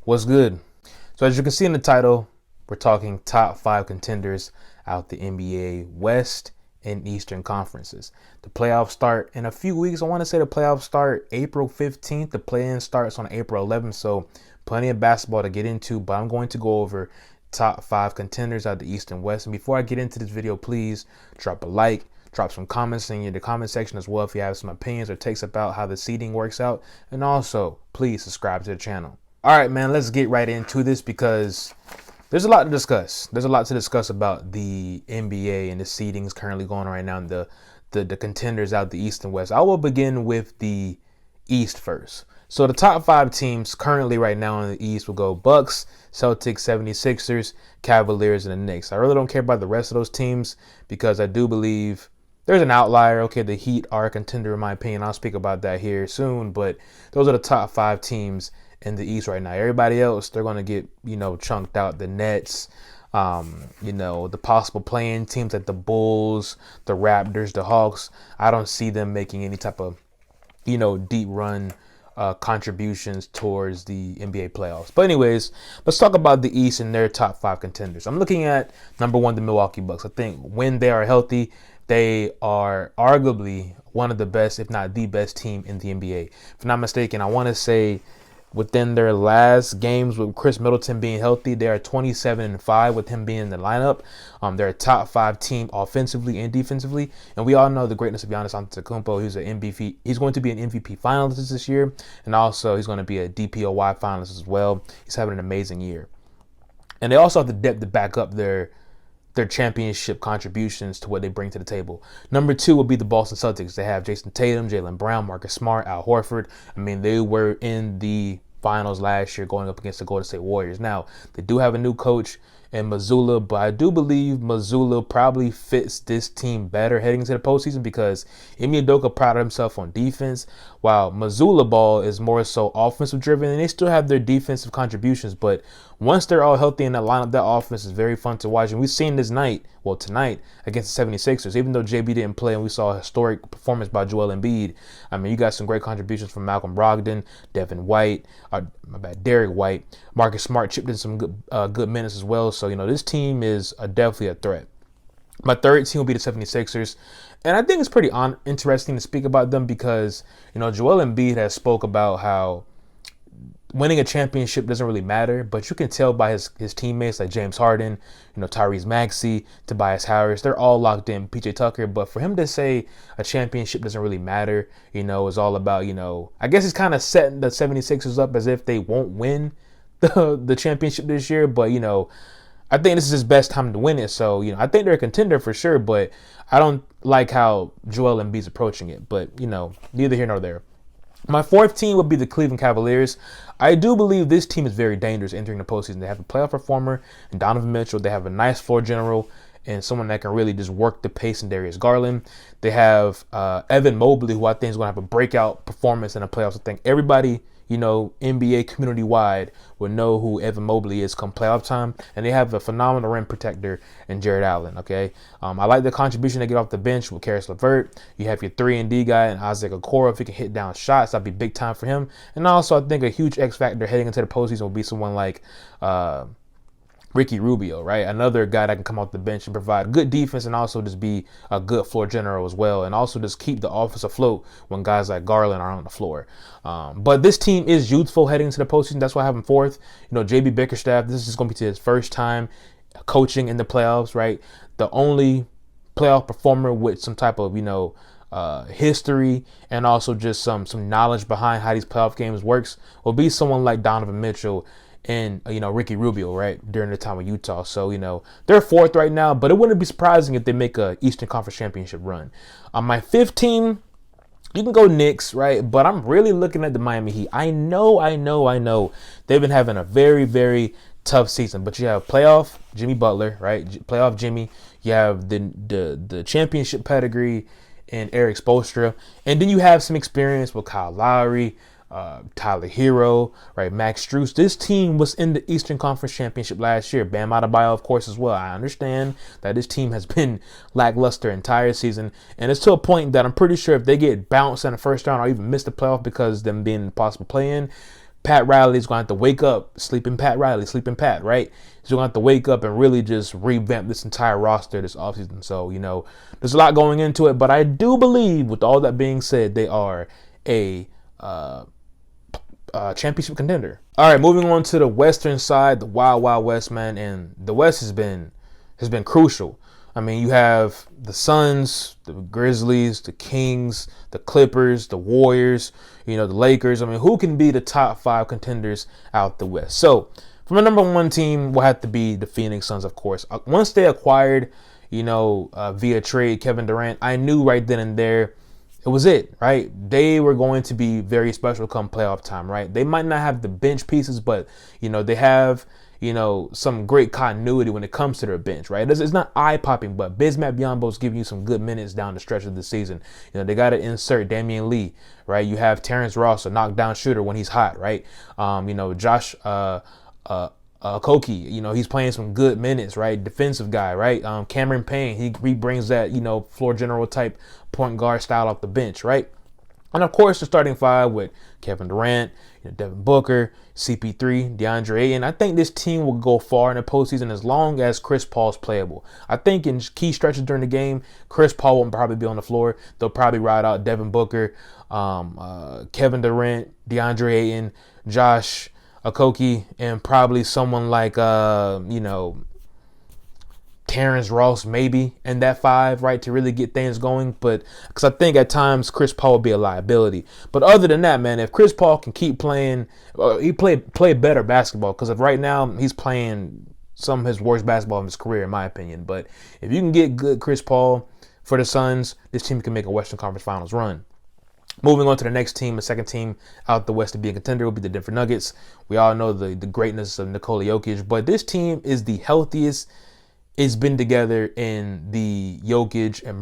What's good? So as you can see in the title, we're talking top 5 contenders out the NBA West and Eastern conferences. The playoffs start in a few weeks. I want to say the playoffs start April 15th. The play-in starts on April 11th. So plenty of basketball to get into, but I'm going to go over top 5 contenders out the East and West. And before I get into this video, please drop a like, drop some comments in the comment section as well if you have some opinions or takes about how the seeding works out. And also, please subscribe to the channel. All right, man, let's get right into this because there's a lot to discuss. There's a lot to discuss about the NBA and the seedings currently going on right now and the contenders out the East and West. I will begin with the East first. So the top 5 teams currently right now in the East will go Bucks, Celtics, 76ers, Cavaliers, and the Knicks. I really don't care about the rest of those teams because I do believe there's an outlier. Okay, the Heat are a contender in my opinion. I'll speak about that here soon, but those are the top 5 teams in the East right now. Everybody else, they're going to get, chunked out. The Nets, the possible playing teams like the Bulls, the Raptors, the Hawks. I don't see them making any type of, deep run contributions towards the NBA playoffs. But anyways, let's talk about the East and their top 5 contenders. I'm looking at number 1, the Milwaukee Bucks. I think when they are healthy, they are arguably one of the best, if not the best team in the NBA. If I'm not mistaken, I want to say within their last games with Chris Middleton being healthy, they are 27-5 with him being in the lineup. They're a top 5 team offensively and defensively. And we all know the greatness of Giannis Antetokounmpo. He's an MVP. He's going to be an MVP finalist this year. And also he's going to be a DPOY finalist as well. He's having an amazing year. And they also have the depth to back up their championship contributions to what they bring to the table. Number 2 will be the Boston Celtics. They have Jason Tatum, Jaylen Brown, Marcus Smart, Al Horford. I mean, they were in the finals last year going up against the Golden State Warriors. Now, they do have a new coach in Missoula, but I do believe Missoula probably fits this team better heading into the postseason because Ime Udoka prided himself on defense, while Missoula ball is more so offensive driven, and they still have their defensive contributions. But once they're all healthy in that lineup, that offense is very fun to watch. And we've seen tonight against the 76ers, even though JB didn't play and we saw a historic performance by Joel Embiid. I mean, you got some great contributions from Malcolm Brogdon, Derek White, Marcus Smart chipped in some good minutes as well. So, this team is definitely a threat. My third team will be the 76ers. And I think it's pretty interesting to speak about them because, Joel Embiid has spoke about how winning a championship doesn't really matter, but you can tell by his teammates like James Harden, Tyrese Maxey, Tobias Harris, they're all locked in, PJ Tucker. But for him to say a championship doesn't really matter, is all about, I guess he's kind of setting the 76ers up as if they won't win the championship this year. But, I think this is his best time to win it. So, I think they're a contender for sure, but I don't like how Joel Embiid's approaching it. But, neither here nor there. My fourth team would be the Cleveland Cavaliers. I do believe this team is very dangerous entering the postseason. They have a playoff performer in Donovan Mitchell. They have a nice floor general and someone that can really just work the pace in Darius Garland. They have Evan Mobley, who I think is going to have a breakout performance in the playoffs. I think everybody, NBA community-wide will know who Evan Mobley is come playoff time. And they have a phenomenal rim protector in Jared Allen, okay? I like the contribution they get off the bench with Karis LeVert. You have your 3-and-D guy and Isaac Okoro. If he can hit down shots, that'd be big time for him. And also, I think a huge X factor heading into the postseason will be someone like Ricky Rubio, right? Another guy that can come off the bench and provide good defense and also just be a good floor general as well. And also just keep the offense afloat when guys like Garland are on the floor. But this team is youthful heading into the postseason. That's why I have him fourth. JB Bickerstaff, this is going to be his first time coaching in the playoffs, right? The only playoff performer with some type of, history and also just some knowledge behind how these playoff games works will be someone like Donovan Mitchell and, Ricky Rubio, right, during the time with Utah. So, they're fourth right now, but it wouldn't be surprising if they make a Eastern Conference Championship run. My fifth team, you can go Knicks, right, but I'm really looking at the Miami Heat. I know. They've been having a very, very tough season, but you have playoff Jimmy Butler, right, playoff Jimmy. You have the championship pedigree in Eric Spoelstra, and then you have some experience with Kyle Lowry, Tyler Hero, right, Max Strus. This team was in the Eastern Conference Championship last year. Bam Adebayo, of course, as well. I understand that this team has been lackluster entire season, and it's to a point that I'm pretty sure if they get bounced in the first round or even miss the playoff because of them being possible play-in, Pat Riley's going to have to wake up, sleeping Pat, right? He's going to have to wake up and really just revamp this entire roster this offseason. So, there's a lot going into it, but I do believe, with all that being said, they are a championship contender. All right, moving on to the Western side, the Wild Wild West, man, and the West has been crucial. I mean, you have the Suns, the Grizzlies, the Kings, the Clippers, the Warriors, the Lakers. I mean, who can be the top 5 contenders out the West? So, from a number 1 team, will have to be the Phoenix Suns, of course. Once they acquired, via trade Kevin Durant, I knew right then and there it was it, right? They were going to be very special come playoff time, right? They might not have the bench pieces, but, they have, some great continuity when it comes to their bench, right? It's not eye-popping, but Bismack Biyombo's giving you some good minutes down the stretch of the season. They got to insert Damian Lee, right? You have Terrence Ross, a knockdown shooter when he's hot, right? Josh Okogie, he's playing some good minutes, right? Defensive guy, right? Cameron Payne, he brings that, floor general type point guard style off the bench, right? And of course, the starting 5 with Kevin Durant, Devin Booker, CP3, DeAndre Ayton. I think this team will go far in the postseason as long as Chris Paul's playable. I think in key stretches during the game, Chris Paul won't probably be on the floor. They'll probably ride out Devin Booker, Kevin Durant, DeAndre Ayton, Josh Okogie, and probably someone like, Terrence Ross maybe in that 5, right, to really get things going. But because I think at times Chris Paul will be a liability. But other than that, man, if Chris Paul can keep playing, he play better basketball, because of right now he's playing some of his worst basketball of his career, in my opinion. But if you can get good Chris Paul for the Suns, this team can make a Western Conference Finals run. Moving on to the next team, the second team out the West to be a contender will be the Denver Nuggets. We all know the greatness of Nikola Jokic, but this team is the healthiest it's been together in the Jokic and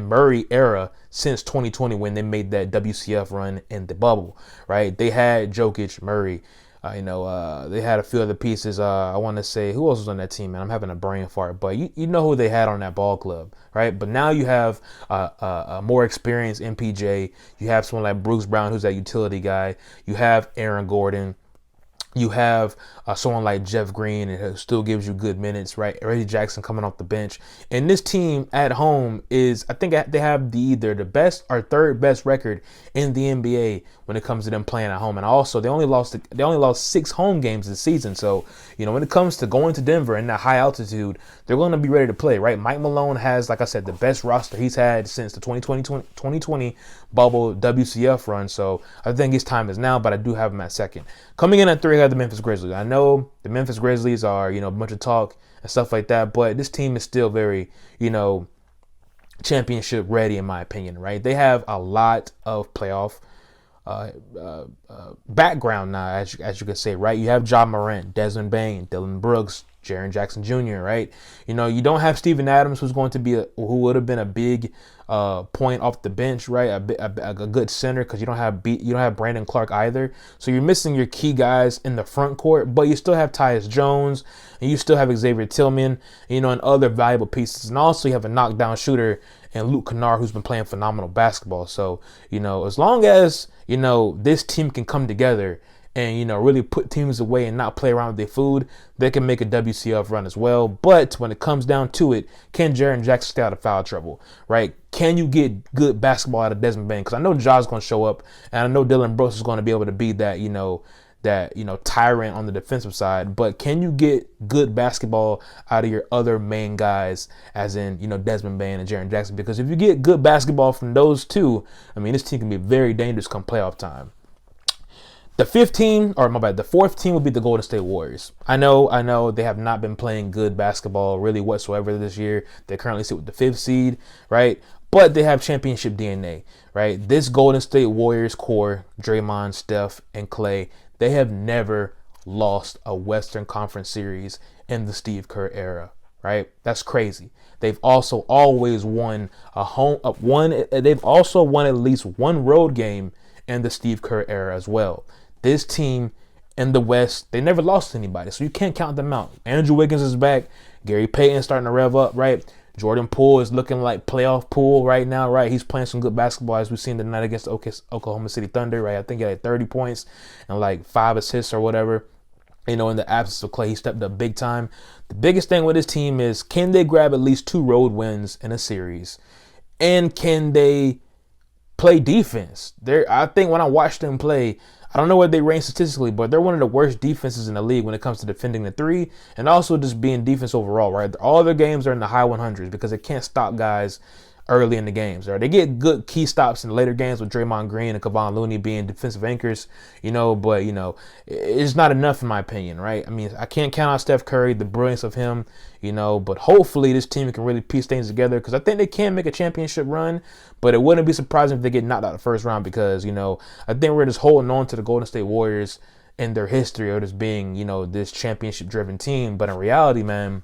Murray era since 2020, when they made that WCF run in the bubble, right? They had Jokic, Murray, they had a few other pieces. I want to say, who else was on that team, man? I'm having a brain fart, but you know who they had on that ball club, right? But now you have a more experienced MPJ. You have someone like Bruce Brown, who's that utility guy. You have Aaron Gordon. You have someone like Jeff Green, who still gives you good minutes, right? Reggie Jackson coming off the bench. And this team at home is, I think they have either the best or third best record in the NBA when it comes to them playing at home. And also, they only lost 6 home games this season. So, when it comes to going to Denver in that high altitude, they're going to be ready to play, right? Mike Malone has, like I said, the best roster he's had since the 2020 bubble WCF run. So I think his time is now, but I do have him at second. Coming in at 3, I have the Memphis Grizzlies. I know the Memphis Grizzlies are, a bunch of talk and stuff like that, but this team is still very, championship ready, in my opinion, right? They have a lot of playoff background now, as you could say, right? You have Ja Morant, Desmond Bane, Dillon Brooks, Jaren Jackson Jr., right? You don't have Steven Adams, who's going to be who would have been a big point off the bench, right? A good center, because you don't have Brandon Clark either. So you're missing your key guys in the front court, but you still have Tyus Jones, and you still have Xavier Tillman, and other valuable pieces. And also you have a knockdown shooter and Luke Kennard, who's been playing phenomenal basketball. So, as long as, this team can come together and, really put teams away and not play around with their food, they can make a WCF run as well. But when it comes down to it, can Jaren Jackson stay out of foul trouble, right? Can you get good basketball out of Desmond Bane? Because I know Ja's going to show up, and I know Dillon Brooks is going to be able to be that, tyrant on the defensive side. But can you get good basketball out of your other main guys, as in, Desmond Bane and Jaren Jackson? Because if you get good basketball from those two, this team can be very dangerous come playoff time. The fourth team will be the Golden State Warriors. I know they have not been playing good basketball really whatsoever this year. They currently sit with the 5th seed, right? But they have championship DNA, right? This Golden State Warriors core, Draymond, Steph, and Klay, they have never lost a Western Conference series in the Steve Kerr era, right? That's crazy. They've also always won They've also won at least one road game in the Steve Kerr era as well. This team in the West, they never lost to anybody, so you can't count them out. Andrew Wiggins is back. Gary Payton's starting to rev up, right? Jordan Poole is looking like playoff Poole right now, right? He's playing some good basketball, as we've seen tonight against the Oklahoma City Thunder, right? I think he had 30 points and like 5 assists or whatever. In the absence of Clay, he stepped up big time. The biggest thing with his team is, can they grab at least 2 road wins in a series? And can they play defense? I think when I watched them play, I don't know where they rank statistically, but they're one of the worst defenses in the league when it comes to defending the 3 and also just being defense overall, right? All their games are in the high 100s because they can't stop guys early in the games, right? They get good key stops in the later games with Draymond Green and Kevon Looney being defensive anchors, but it's not enough in my opinion, right? I mean, I can't count out Steph Curry, the brilliance of him, but hopefully this team can really piece things together, because I think they can make a championship run, but it wouldn't be surprising if they get knocked out the first round, because, I think we're just holding on to the Golden State Warriors and their history of just being, this championship driven team. But in reality, man,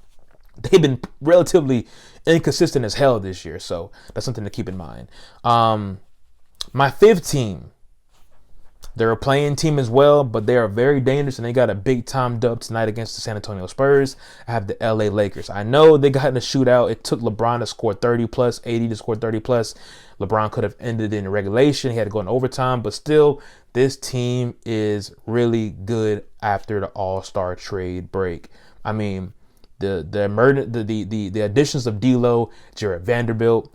they've been relatively inconsistent as hell this year. So that's something to keep in mind. My 5th team, they're a playing team as well, but they are very dangerous, and they got a big time dub tonight against the San Antonio Spurs. I have the LA Lakers. I know they got in a shootout. It took LeBron to score 30 plus, 80 to score 30 plus. LeBron could have ended in regulation. He had to go in overtime, but still, this team is really good after the All-Star trade break. I mean, the additions of D'Lo, Jared Vanderbilt,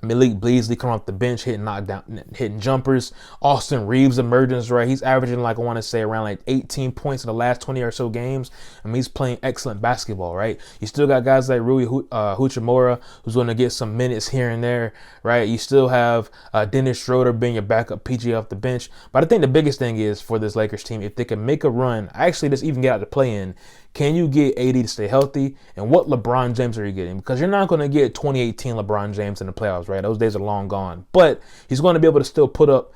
Malik Beasley coming off the bench, hitting jumpers. Austin Reeves emergence, right? He's averaging, like, I want to say around like 18 points in the last 20 or so games. I mean, he's playing excellent basketball, right? You still got guys like Rui Hachimura, who's going to get some minutes here and there, right? You still have Dennis Schroeder being your backup PG off the bench. But I think the biggest thing is for this Lakers team, if they can make a run, actually just even get out to play in, can you get AD to stay healthy? And what LeBron James are you getting? Because you're not going to get 2018 LeBron James in the playoffs, right? Those days are long gone. But he's going to be able to still put up,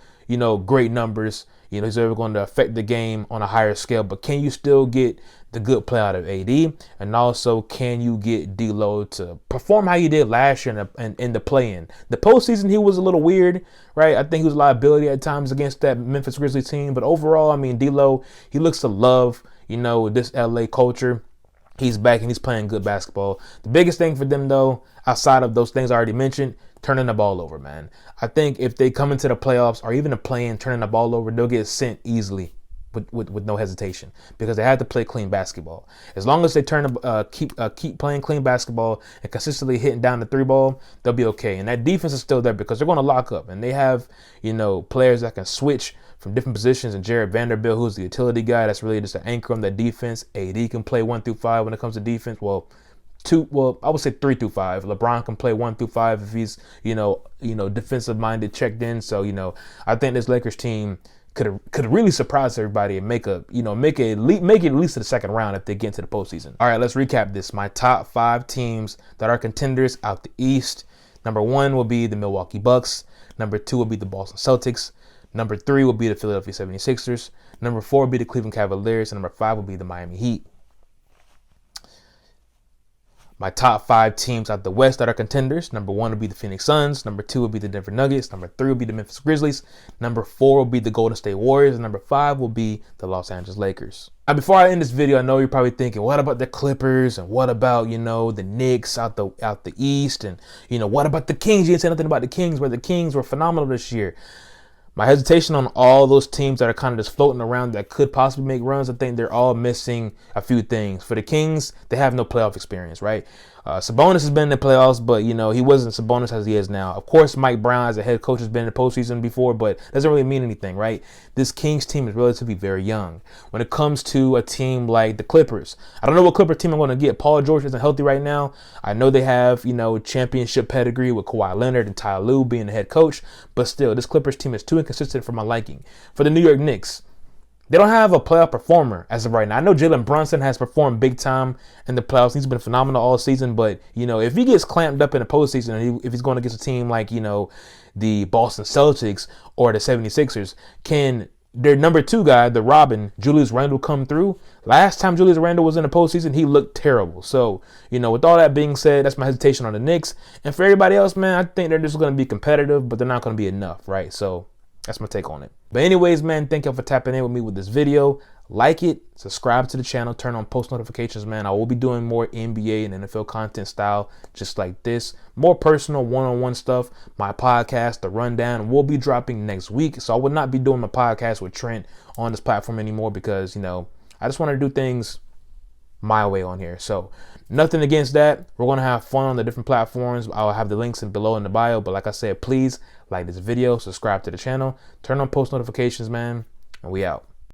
great numbers. He's ever going to affect the game on a higher scale. But can you still get the good play out of AD? And also, can you get D'Lo to perform how he did last year in the play-in? The postseason, he was a little weird, right? I think he was a liability at times against that Memphis Grizzlies team. But overall, I mean, D'Lo, he looks to love this LA culture. He's back and he's playing good basketball. The biggest thing for them, though, outside of those things I already mentioned, turning the ball over, man. I think if they come into the playoffs or even a play-in turning the ball over, they'll get sent easily with no hesitation, because they have to play clean basketball. As long as they keep playing clean basketball and consistently hitting down the 3 ball, they'll be okay. And that defense is still there because they're going to lock up, and they have players that can switch from different positions. And Jared Vanderbilt, who's the utility guy, that's really just an anchor on that defense. AD can play 1 through 5 when it comes to defense. I would say 3 through 5. LeBron can play 1 through 5 if he's defensive minded, checked in. So I think this Lakers team could really surprise everybody and make it at least to the second round if they get into the postseason. All right, let's recap this. My top 5 teams that are contenders out the East. Number 1 will be the Milwaukee Bucks. Number 2 will be the Boston Celtics. Number 3 will be the Philadelphia 76ers. Number 4 will be the Cleveland Cavaliers. And number 5 will be the Miami Heat. My top 5 teams out the West that are contenders. Number 1 will be the Phoenix Suns. Number 2 will be the Denver Nuggets. Number 3 will be the Memphis Grizzlies. Number 4 will be the Golden State Warriors. And number 5 will be the Los Angeles Lakers. Now, before I end this video, I know you're probably thinking, what about the Clippers? And what about, the Knicks out the East? And, what about the Kings? You didn't say nothing about the Kings, where the Kings were phenomenal this year. My hesitation on all those teams that are kind of just floating around that could possibly make runs, I think they're all missing a few things. For the Kings, they have no playoff experience, right? Sabonis has been in the playoffs, but, he wasn't Sabonis as he is now. Of course, Mike Brown as a head coach has been in the postseason before, but doesn't really mean anything, right? This Kings team is relatively very young. When it comes to a team like the Clippers, I don't know what Clipper team I'm going to get. Paul George isn't healthy right now. I know they have, championship pedigree with Kawhi Leonard and Ty Lue being the head coach, but still, this Clippers team is too inconsistent for my liking. For the New York Knicks, they don't have a playoff performer as of right now. I know Jalen Brunson has performed big time in the playoffs. He's been phenomenal all season. But, if he gets clamped up in the postseason, and if he's going against a team like, the Boston Celtics or the 76ers, can their number 2 guy, the Robin, Julius Randle, come through? Last time Julius Randle was in the postseason, he looked terrible. So, with all that being said, that's my hesitation on the Knicks. And for everybody else, man, I think they're just going to be competitive, but they're not going to be enough, right? So that's my take on it. But anyways, man, thank y'all for tapping in with me with this video. Like it, subscribe to the channel, turn on post notifications, man. I will be doing more NBA and NFL content style just like this. More personal one-on-one stuff. My podcast, The Rundown, will be dropping next week. So I would not be doing my podcast with Trent on this platform anymore because, I just want to do things my way on here. So nothing against that. We're going to have fun on the different platforms. I'll have the links below in the bio. But like I said, please like this video, subscribe to the channel, turn on post notifications, man. And we out.